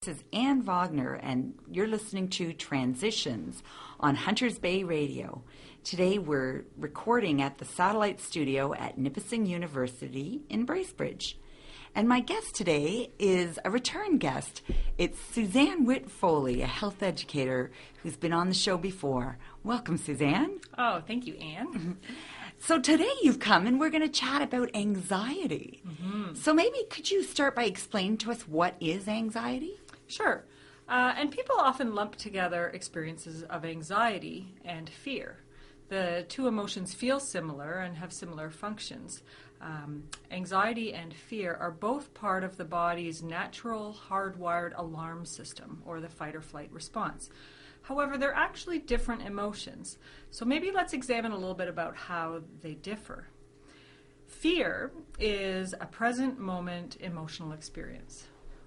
This is Anne Wagner, and you're listening to Transitions on Hunters Bay Radio. Today we're recording at the Satellite Studio at Nipissing University in Bracebridge. And my guest today is a return guest. It's Suzanne Witt-Foley, a health educator who's been on the show before. Welcome, Suzanne. Oh, thank you, Anne. So today you've come and we're going to chat about anxiety. So maybe could you start by explaining to us what is anxiety? Sure. And people often lump together experiences of anxiety and fear. The two emotions feel similar and have similar functions. Anxiety and fear are both part of the body's natural hardwired alarm system, or the fight or flight response. However, they're actually different emotions. So maybe let's examine a little bit about how they differ. Fear is a present moment emotional experience,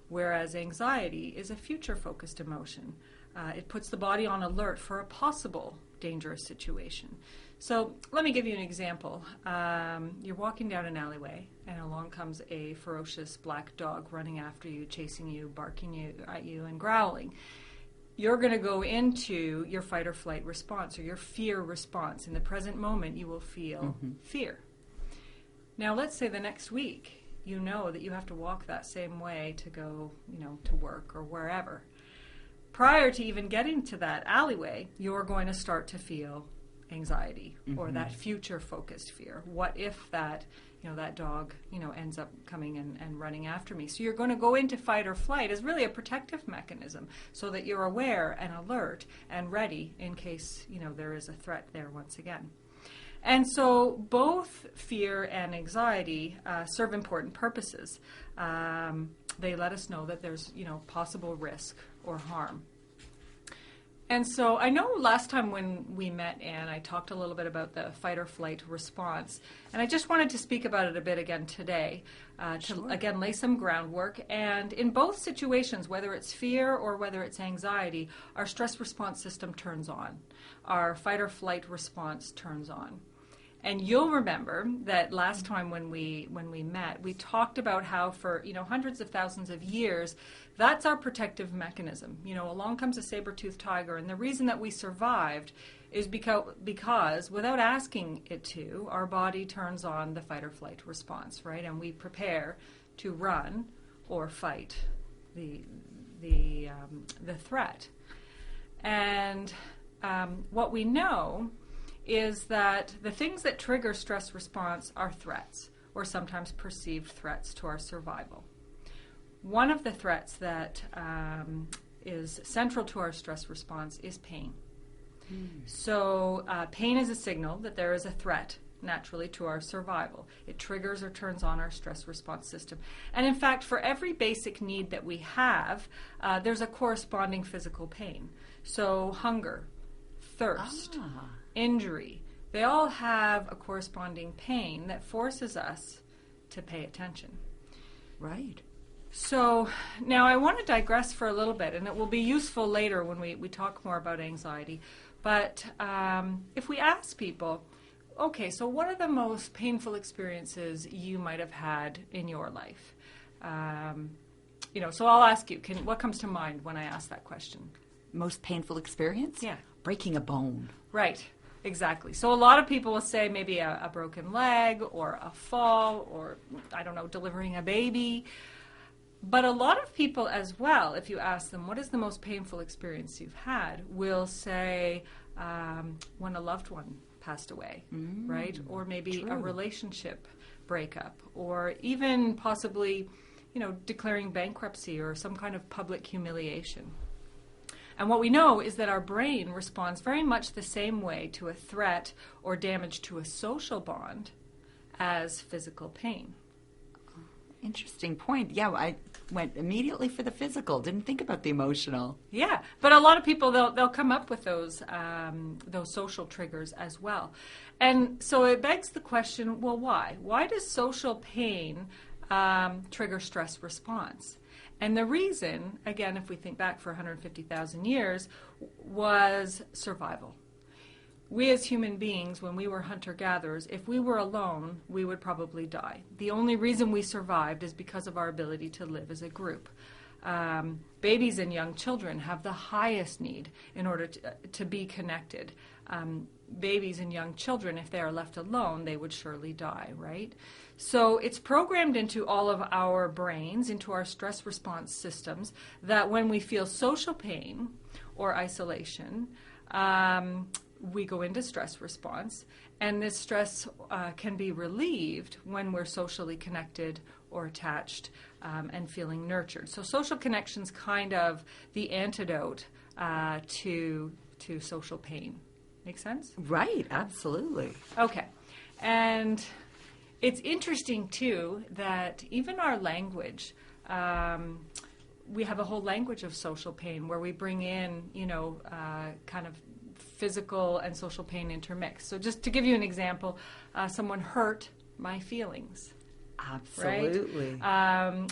whereas anxiety is a future-focused emotion. It puts the body on alert for a possible dangerous situation. So let me give you an example. You're walking down an alleyway, and along comes a ferocious black dog running after you, chasing you, barking at you, and growling. You're going to go into your fight or flight response, or your fear response. In the present moment, you will feel fear. Now, let's say the next week, you know that you have to walk that same way to go, to work or wherever. Prior to even getting to that alleyway, you're going to start to feel anxiety or that future-focused fear. What if that dog, ends up coming and running after me? So you're going to go into fight or flight as really a protective mechanism so that you're aware and alert and ready in case, there is a threat there once again. And so both fear and anxiety serve important purposes. They let us know that there's, possible risk or harm. And so I know last time when we met, Anne, I talked a little bit about the fight or flight response. And I just wanted to speak about it a bit again today to, again, lay some groundwork. And in both situations, whether it's fear or whether it's anxiety, our stress response system turns on. Our fight or flight response turns on. And you'll remember that last time when we met, we talked about how for hundreds of thousands of years, that's our protective mechanism. Along comes a saber-toothed tiger, and the reason that we survived is because without asking it to, our body turns on the fight or flight response, right? And we prepare to run or fight the threat. And what we know is that the things that trigger stress response are threats, or sometimes perceived threats to our survival. One of the threats that is central to our stress response is pain. So pain is a signal that there is a threat naturally to our survival. It triggers or turns on our stress response system. And in fact, for every basic need that we have, there's a corresponding physical pain. So hunger, thirst, injury, they all have a corresponding pain that forces us to pay attention. Right. So now I want to digress for a little bit, and it will be useful later when we talk more about anxiety. But if we ask people, okay, so what are the most painful experiences you might have had in your life? So I'll ask you, what comes to mind when I ask that question? Most painful experience? Yeah. Breaking a bone. Right. Exactly. So a lot of people will say maybe a broken leg or a fall or, delivering a baby. But a lot of people as well, if you ask them, what is the most painful experience you've had, will say when a loved one passed away, right? Or maybe a relationship breakup, or even possibly, declaring bankruptcy or some kind of public humiliation. And what we know is that our brain responds very much the same way to a threat or damage to a social bond as physical pain. Interesting point. Yeah, I went immediately for the physical. Didn't think about the emotional. Yeah, but a lot of people, they'll come up with those social triggers as well. And so it begs the question, well, why? Why does social pain trigger stress response? And the reason, again, if we think back for 150,000 years, was survival. We as human beings, when we were hunter-gatherers, if we were alone, we would probably die. The only reason we survived is because of our ability to live as a group. Babies and young children have the highest need in order to be connected. Babies and young children, if they are left alone, they would surely die, right? So it's programmed into all of our brains, into our stress response systems, that when we feel social pain or isolation, we go into stress response, and this stress can be relieved when we're socially connected or attached and feeling nurtured. So social connection's kind of the antidote to social pain. Make sense? Right, absolutely. Okay. And it's interesting, too, that even our language, we have a whole language of social pain where we bring in, kind of physical and social pain intermixed. So just to give you an example, someone hurt my feelings. Absolutely. Right?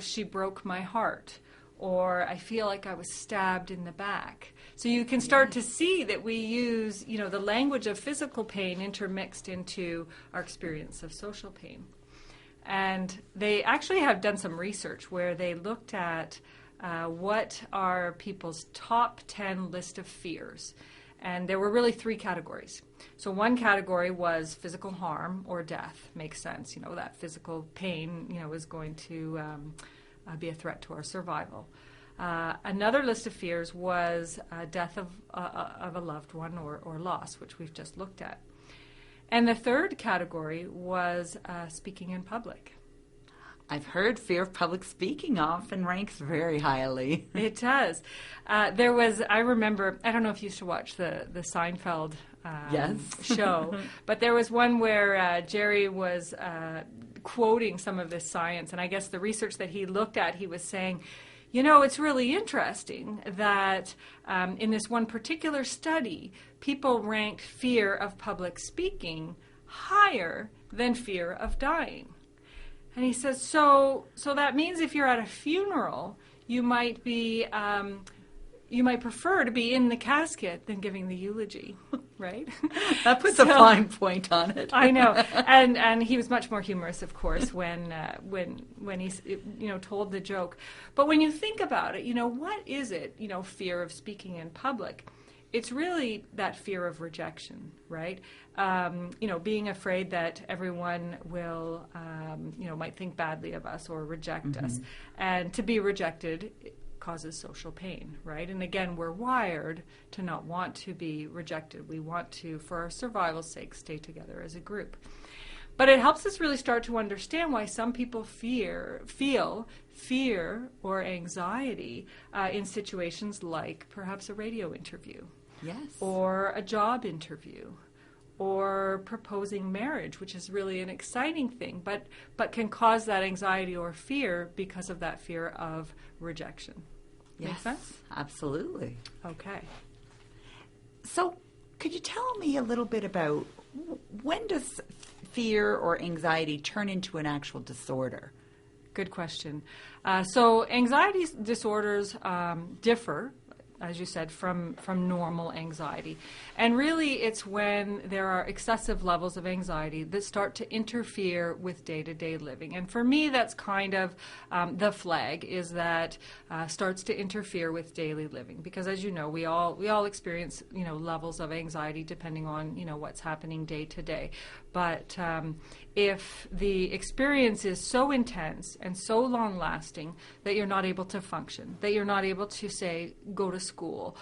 She broke my heart, or I feel like I was stabbed in the back. So you can start to see that we use, the language of physical pain intermixed into our experience of social pain. And they actually have done some research where they looked at what are people's top 10 list of fears. And there were really 3 categories. So one category was physical harm or death. Makes sense. That physical pain, is going to be a threat to our survival. Another list of fears was death of a loved one or loss, which we've just looked at. And the third category was speaking in public. I've heard fear of public speaking often ranks very highly. It does. I remember, I don't know if you used to watch the Seinfeld show, but there was one where Jerry was quoting some of this science, and I guess the research that he looked at, he was saying, it's really interesting that in this one particular study, people ranked fear of public speaking higher than fear of dying. And he says, so that means if you're at a funeral, you might prefer to be in the casket than giving the eulogy, right? That puts a fine point on it. I know, and he was much more humorous, of course, when he told the joke. But when you think about it, what is it? Fear of speaking in public. It's really that fear of rejection, right? Being afraid that everyone will, might think badly of us or reject us. And to be rejected causes social pain, right? And again, we're wired to not want to be rejected. We want to, for our survival's sake, stay together as a group. But it helps us really start to understand why some people feel fear or anxiety in situations like perhaps a radio interview. Yes. Or a job interview. Or proposing marriage, which is really an exciting thing, but can cause that anxiety or fear because of that fear of rejection. Yes, Make sense? Absolutely. Okay. So could you tell me a little bit about when does fear or anxiety turn into an actual disorder? Good question. So anxiety disorders differ, as you said, from normal anxiety. And really it's when there are excessive levels of anxiety that start to interfere with day-to-day living. And for me, that's kind of the flag, is that starts to interfere with daily living. Because as you know, we all experience, levels of anxiety depending on, what's happening day to day. But if the experience is so intense and so long-lasting that you're not able to function, that you're not able to, say, go to school,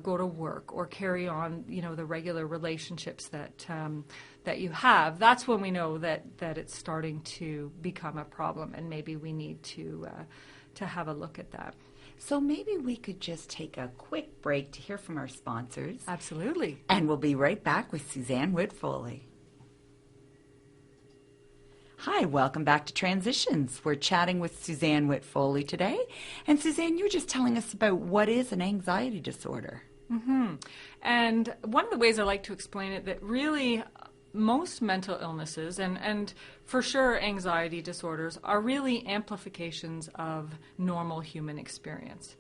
go to work, or carry on, the regular relationships that you have, that's when we know that it's starting to become a problem, and maybe we need to have a look at that. So maybe we could just take a quick break to hear from our sponsors. Absolutely. And we'll be right back with Suzanne Witt-Foley. Hi, welcome back to Transitions. We're chatting with Suzanne Witt-Foley today. And Suzanne, you were just telling us about what is an anxiety disorder. Mm-hmm. And one of the ways I like to explain it, that really most mental illnesses, and for sure anxiety disorders, are really amplifications of normal human experience.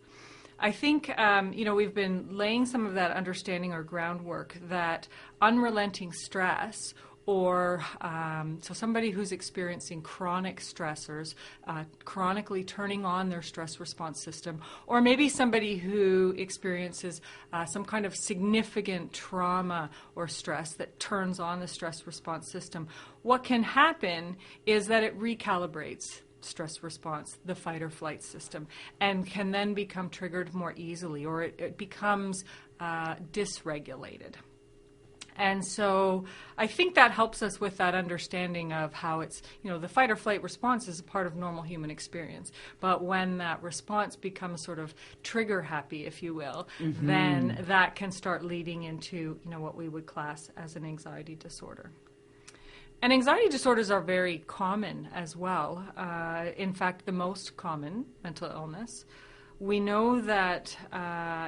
I think, we've been laying some of that understanding or groundwork that unrelenting stress or so somebody who's experiencing chronic stressors, chronically turning on their stress response system, or maybe somebody who experiences some kind of significant trauma or stress that turns on the stress response system. What can happen is that it recalibrates stress response, the fight or flight system, and can then become triggered more easily, or it becomes dysregulated. And so I think that helps us with that understanding of how it's, the fight or flight response is a part of normal human experience. But when that response becomes sort of trigger happy, if you will, then that can start leading into, what we would class as an anxiety disorder. And anxiety disorders are very common as well. In fact, the most common mental illness. We know that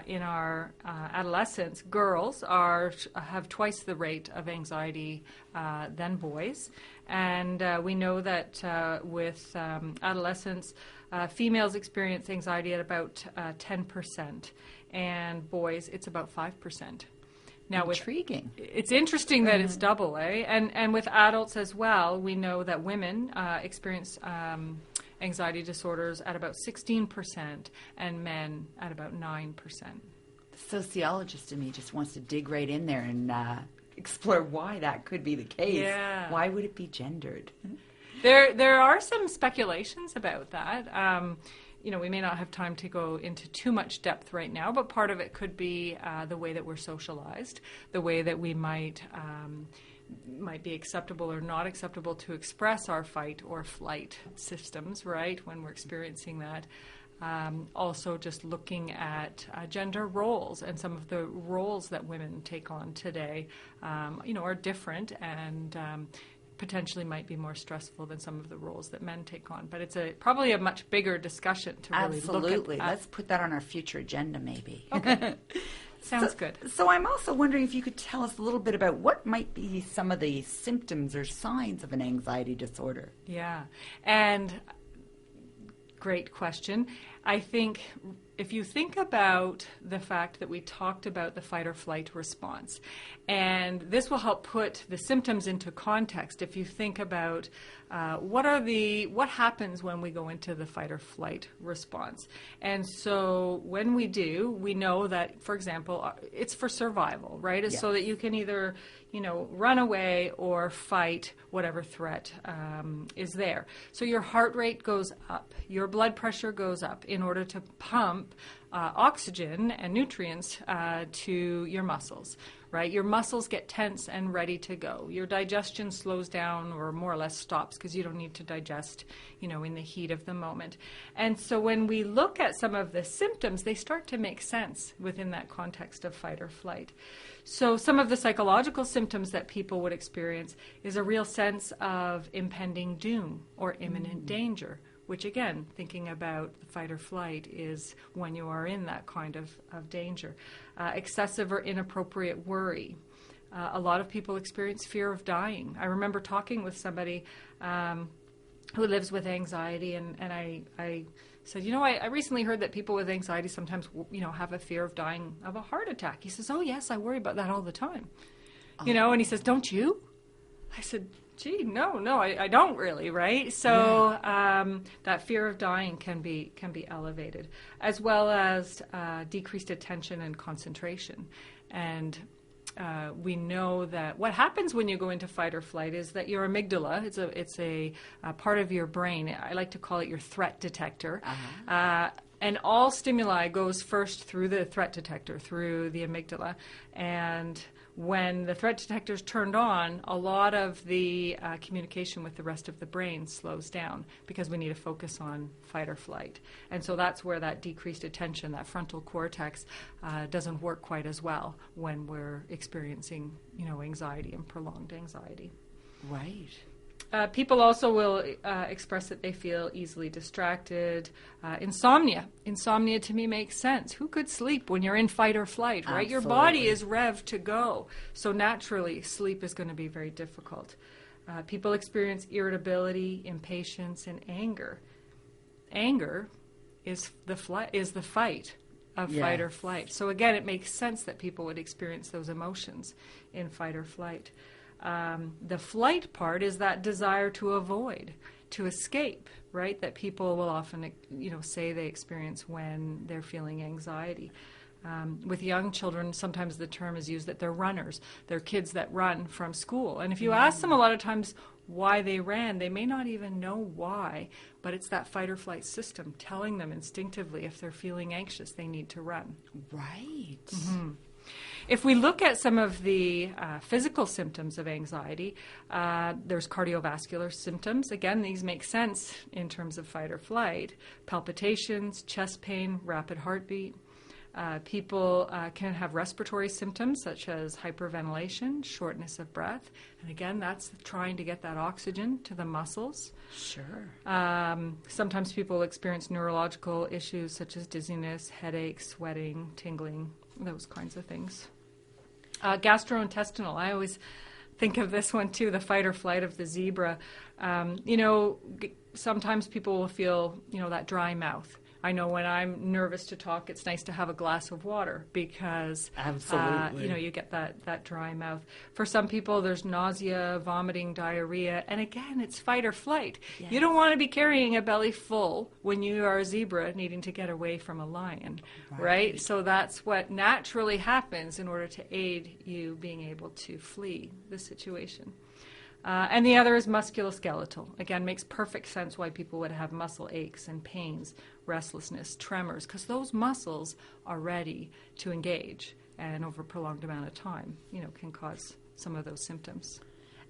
in our adolescents, girls have twice the rate of anxiety than boys. And we know that with adolescents, females experience anxiety at about 10%, and boys, it's about 5%. Now, intriguing. It's interesting that it's double, eh? And with adults as well, we know that women experience anxiety disorders at about 16% and men at about 9%. The sociologist in me just wants to dig right in there and explore why that could be the case. Yeah. Why would it be gendered? There are some speculations about that. We may not have time to go into too much depth right now, but part of it could be the way that we're socialized, the way that we might be acceptable or not acceptable to express our fight or flight systems, right, when we're experiencing that. Also just looking at gender roles, and some of the roles that women take on today, are different and potentially might be more stressful than some of the roles that men take on. But it's probably a much bigger discussion to really Absolutely. look at. Let's put that on our future agenda, maybe. Okay. Sounds good. So I'm also wondering if you could tell us a little bit about what might be some of the symptoms or signs of an anxiety disorder. Yeah. And great question. I think if you think about the fact that we talked about the fight or flight response, and this will help put the symptoms into context. If you think about what happens when we go into the fight or flight response. And so when we do, we know that, for example, it's for survival, right? It's so that you can either, run away or fight whatever threat is there. So your heart rate goes up, your blood pressure goes up in order to pump oxygen and nutrients to your muscles, right? Your muscles get tense and ready to go. Your digestion slows down or more or less stops because you don't need to digest, in the heat of the moment. And so when we look at some of the symptoms, they start to make sense within that context of fight or flight. So some of the psychological symptoms that people would experience is a real sense of impending doom or imminent danger, which again, thinking about fight or flight is when you are in that kind of danger. Excessive or inappropriate worry. A lot of people experience fear of dying. I remember talking with somebody who lives with anxiety, and I said, I recently heard that people with anxiety sometimes, have a fear of dying of a heart attack. He says, oh, yes, I worry about that all the time. And he says, don't you? I said, gee, no, I don't really, right? So that fear of dying can be elevated, as well as decreased attention and concentration. And we know that what happens when you go into fight or flight is that your amygdala, it's a part of your brain. I like to call it your threat detector. And all stimuli goes first through the threat detector, through the amygdala. And when the threat detector is turned on, a lot of the communication with the rest of the brain slows down because we need to focus on fight or flight. And so that's where that decreased attention, that frontal cortex, doesn't work quite as well when we're experiencing, anxiety and prolonged anxiety. Right. People also will express that they feel easily distracted. Insomnia. Insomnia to me makes sense. Who could sleep when you're in fight or flight, right? Absolutely. Your body is revved to go. So naturally, sleep is going to be very difficult. People experience irritability, impatience, and anger. Anger is the fight of fight or flight. So again, it makes sense that people would experience those emotions in fight or flight. The flight part is that desire to avoid, to escape, right? That people will often, say they experience when they're feeling anxiety. With young children, sometimes the term is used that they're runners. They're kids that run from school. And if you ask them a lot of times why they ran, they may not even know why, but it's that fight or flight system telling them instinctively if they're feeling anxious, they need to run. Right. Mm-hmm. If we look at some of the physical symptoms of anxiety, there's cardiovascular symptoms. Again, these make sense in terms of fight or flight. Palpitations, chest pain, rapid heartbeat. People can have respiratory symptoms such as hyperventilation, shortness of breath. And again, that's trying to get that oxygen to the muscles. Sure. Sometimes people experience neurological issues such as dizziness, headache, sweating, tingling, those kinds of things. Gastrointestinal, I always think of this one too, the fight or flight of the zebra. Sometimes people will feel, that dry mouth. I know when I'm nervous to talk, it's nice to have a glass of water because, absolutely, you get that dry mouth. For some people, there's nausea, vomiting, diarrhea, and again, it's fight or flight. Yes. You don't want to be carrying a belly full when you are a zebra needing to get away from a lion, right? So that's what naturally happens in order to aid you being able to flee the situation. And the other is musculoskeletal. Again, makes perfect sense why people would have muscle aches and pains, restlessness, tremors, because those muscles are ready to engage, and over a prolonged amount of time, can cause some of those symptoms.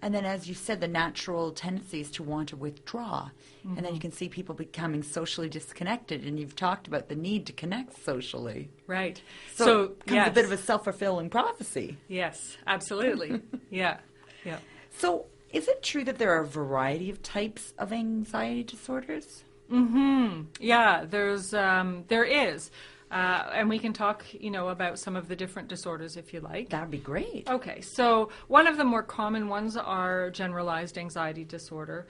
And then, as you said, the natural tendency is to want to withdraw. Mm-hmm. And then you can see people becoming socially disconnected, and you've talked about the need to connect socially. Right. So it becomes a bit of a self-fulfilling prophecy. Yes, absolutely. Yeah. So is it true that there are a variety of types of anxiety disorders? Mm-hmm. Yeah, there is. And we can talk, about some of the different disorders if you like. That would be great. Okay, so one of the more common ones are generalized anxiety disorder,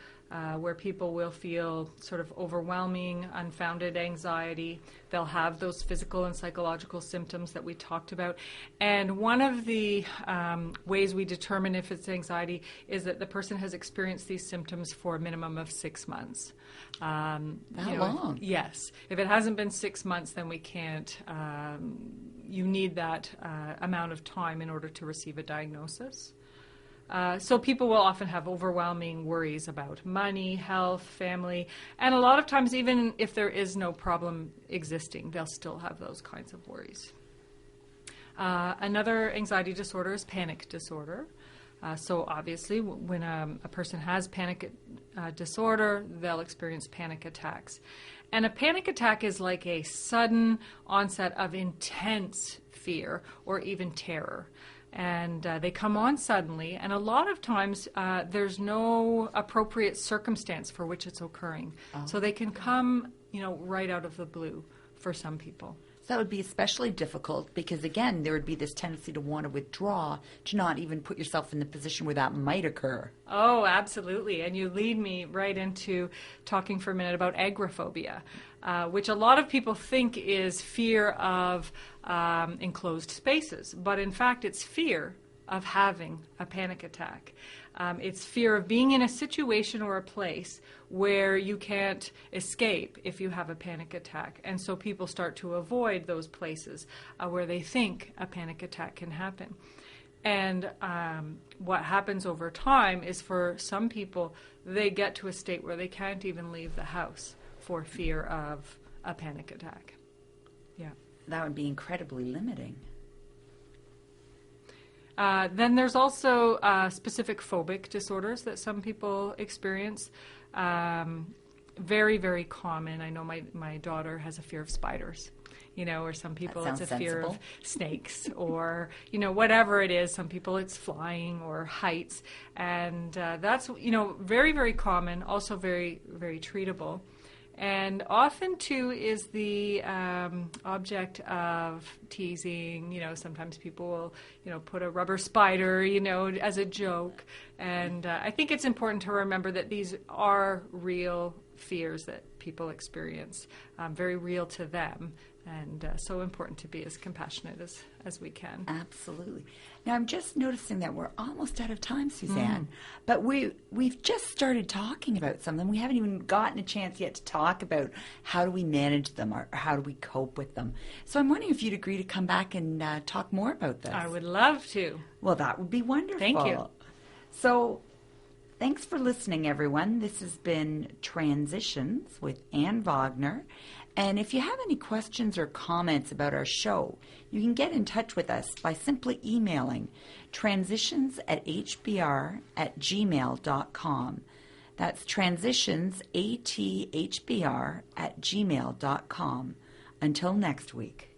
where people will feel sort of overwhelming, unfounded anxiety. They'll have those physical and psychological symptoms that we talked about. And one of the ways we determine if it's anxiety is that the person has experienced these symptoms for a minimum of 6 months. That long? Yes. If it hasn't been 6 months, then we can't. You need that amount of time in order to receive a diagnosis. So people will often have overwhelming worries about money, health, family, and a lot of times even if there is no problem existing, they'll still have those kinds of worries. Another anxiety disorder is panic disorder. So obviously when a person has panic disorder, they'll experience panic attacks. And a panic attack is like a sudden onset of intense fear or even terror. And they come on suddenly, and a lot of times there's no appropriate circumstance for which it's occurring. Oh. So they can come, right out of the blue for some people. So that would be especially difficult because, again, there would be this tendency to want to withdraw, to not even put yourself in the position where that might occur. Oh, absolutely. And you lead me right into talking for a minute about agoraphobia, which a lot of people think is fear of enclosed spaces. But in fact, it's fear of having a panic attack. It's fear of being in a situation or a place where you can't escape if you have a panic attack. And so people start to avoid those places where they think a panic attack can happen. And what happens over time is for some people, they get to a state where they can't even leave the house for fear of a panic attack. Yeah. That would be incredibly limiting. Then there's also specific phobic disorders that some people experience. Very, very common. I know my daughter has a fear of spiders, or some people it's a fear of snakes or, whatever it is. Some people it's flying or heights. And that's, very, very common, also very, very treatable. And often, too, is the object of teasing. Sometimes people will, put a rubber spider, as a joke. And I think it's important to remember that these are real fears that people experience, very real to them, and so important to be as compassionate as we can. Absolutely. Now, I'm just noticing that we're almost out of time, Suzanne, but we've just started talking about some of them. We haven't even gotten a chance yet to talk about how do we manage them or how do we cope with them. So I'm wondering if you'd agree to come back and talk more about this. I would love to. Well, that would be wonderful. Thank you. So thanks for listening, everyone. This has been Transitions with Anne Wagner. And if you have any questions or comments about our show, you can get in touch with us by simply emailing transitions@hbr@gmail.com. That's transitions@hbr@gmail.com. Until next week.